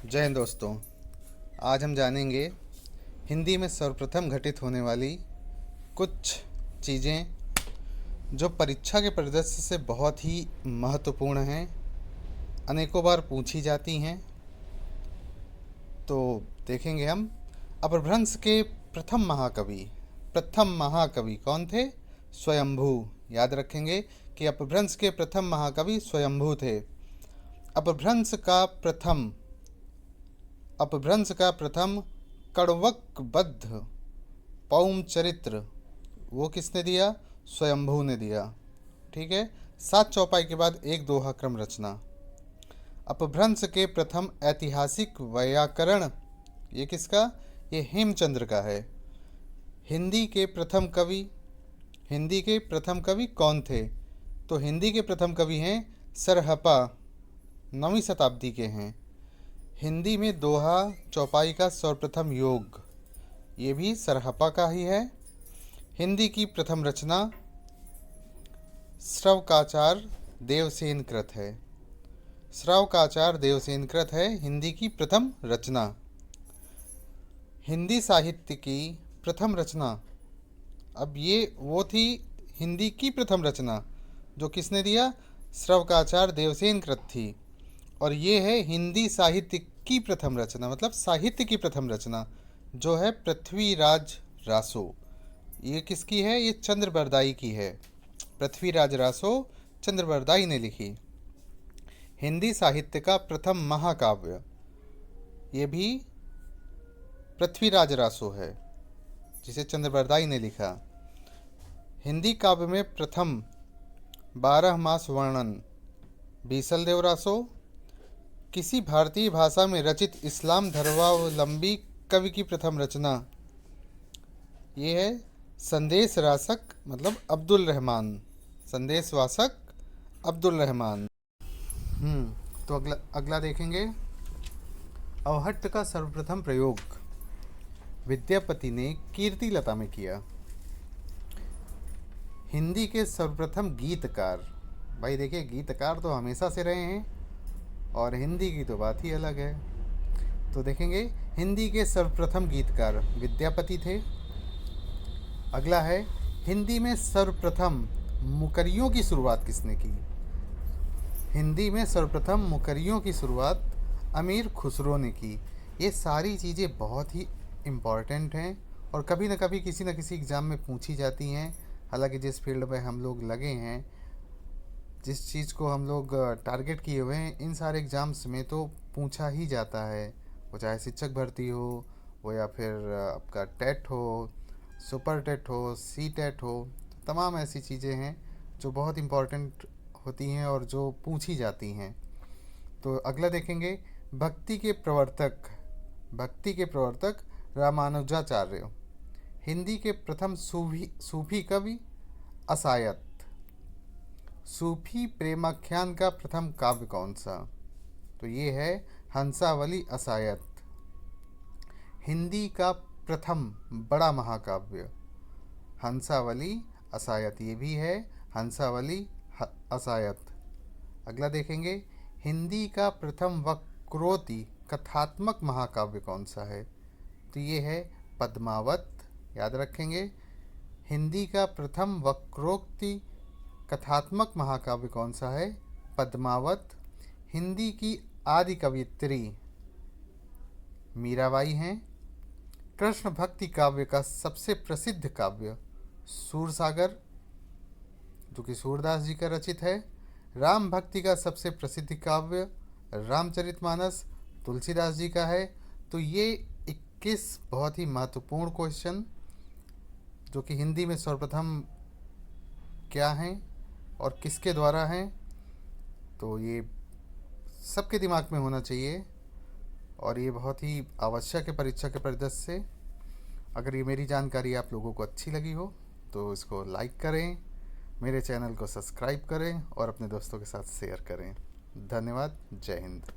जय हिंद दोस्तों। आज हम जानेंगे हिंदी में सर्वप्रथम घटित होने वाली कुछ चीज़ें जो परीक्षा के परिदृश्य से बहुत ही महत्वपूर्ण हैं, अनेकों बार पूछी जाती हैं। तो देखेंगे हम। अपभ्रंश के प्रथम महाकवि कौन थे? स्वयंभू। याद रखेंगे कि अपभ्रंश के प्रथम महाकवि स्वयंभू थे। अपभ्रंश का प्रथम कण्वकबद्ध पौम चरित्र वो किसने दिया? स्वयंभू ने दिया। ठीक है। 7 चौपाई के बाद एक दोहा क्रम रचना। अपभ्रंश के प्रथम ऐतिहासिक व्याकरण ये किसका? ये हेमचंद्र का है। हिंदी के प्रथम कवि कौन थे? तो हिंदी के प्रथम कवि हैं सरहपा, 9वीं शताब्दी के हैं। हिंदी में दोहा चौपाई का सर्वप्रथम योग ये भी सरहपा का ही है। हिंदी की प्रथम रचना श्रवकाचार देवसेन कृत है। हिंदी की प्रथम रचना। हिंदी साहित्य की प्रथम रचना, अब ये वो थी हिंदी की प्रथम रचना जो किसने दिया? श्रवकाचार देवसेन कृत थी। और ये है हिंदी साहित्य की प्रथम रचना, मतलब साहित्य की प्रथम रचना जो है पृथ्वीराज रासो। ये किसकी है? ये चंद्रबरदाई की है। पृथ्वीराज रासो चंद्रबरदाई ने लिखी। हिंदी साहित्य का प्रथम महाकाव्य ये भी पृथ्वीराज रासो है जिसे चंद्रबरदाई ने लिखा। हिंदी काव्य में प्रथम 12 मास वर्णन बीसल देव रासो। किसी भारतीय भाषा में रचित इस्लाम धर्मावलंबी कवि की प्रथम रचना ये है संदेशवासक, मतलब अब्दुल रहमान। तो अगला देखेंगे। अवहट्ट का सर्वप्रथम प्रयोग विद्यापति ने कीर्तिलता में किया। हिंदी के सर्वप्रथम गीतकार, भाई देखिए गीतकार तो हमेशा से रहे हैं और हिंदी की तो बात ही अलग है। तो देखेंगे हिंदी के सर्वप्रथम गीतकार विद्यापति थे। अगला है हिंदी में सर्वप्रथम मुकरियों की शुरुआत किसने की? हिंदी में सर्वप्रथम मुकरियों की शुरुआत अमीर खुसरो ने की। ये सारी चीज़ें बहुत ही इम्पॉर्टेंट हैं और कभी न कभी किसी न किसी एग्ज़ाम में पूछी जाती हैं। हालांकि जिस फील्ड में हम लोग लगे हैं, जिस चीज़ को हम लोग टारगेट किए हुए हैं, इन सारे एग्ज़ाम्स में तो पूछा ही जाता है। वो चाहे शिक्षक भर्ती हो, वो या फिर आपका टेट हो, सुपर टेट हो, सी टेट हो, तमाम ऐसी चीज़ें हैं जो बहुत इम्पॉर्टेंट होती हैं और जो पूछी जाती हैं। तो अगला देखेंगे भक्ति के प्रवर्तक रामानुजाचार्य। हिंदी के प्रथम सूफी कवि असायत। सूफी प्रेमाख्यान का प्रथम काव्य कौन सा? तो ये है हंसावली असायत। हिंदी का प्रथम बड़ा महाकाव्य हंसावली असायत, ये भी है हंसावली असायत। अगला देखेंगे हिंदी का प्रथम वक्रोक्ति कथात्मक महाकाव्य कौन सा है? तो ये है पद्मावत। याद रखेंगे हिंदी का प्रथम वक्रोक्ति कथात्मक महाकाव्य कौन सा है? पद्मावत। हिंदी की आदि कवियत्री मीराबाई हैं। कृष्ण भक्ति काव्य का सबसे प्रसिद्ध काव्य सूरसागर जो कि सूरदास जी का रचित है। राम भक्ति का सबसे प्रसिद्ध काव्य रामचरितमानस तुलसीदास जी का है। तो ये 21 बहुत ही महत्वपूर्ण क्वेश्चन जो कि हिंदी में सर्वप्रथम क्या हैं और किसके द्वारा हैं, तो ये सबके दिमाग में होना चाहिए और ये बहुत ही आवश्यक है परीक्षा के परिदृश्य से। अगर ये मेरी जानकारी आप लोगों को अच्छी लगी हो तो इसको लाइक करें, मेरे चैनल को सब्सक्राइब करें और अपने दोस्तों के साथ शेयर करें। धन्यवाद। जय हिंद।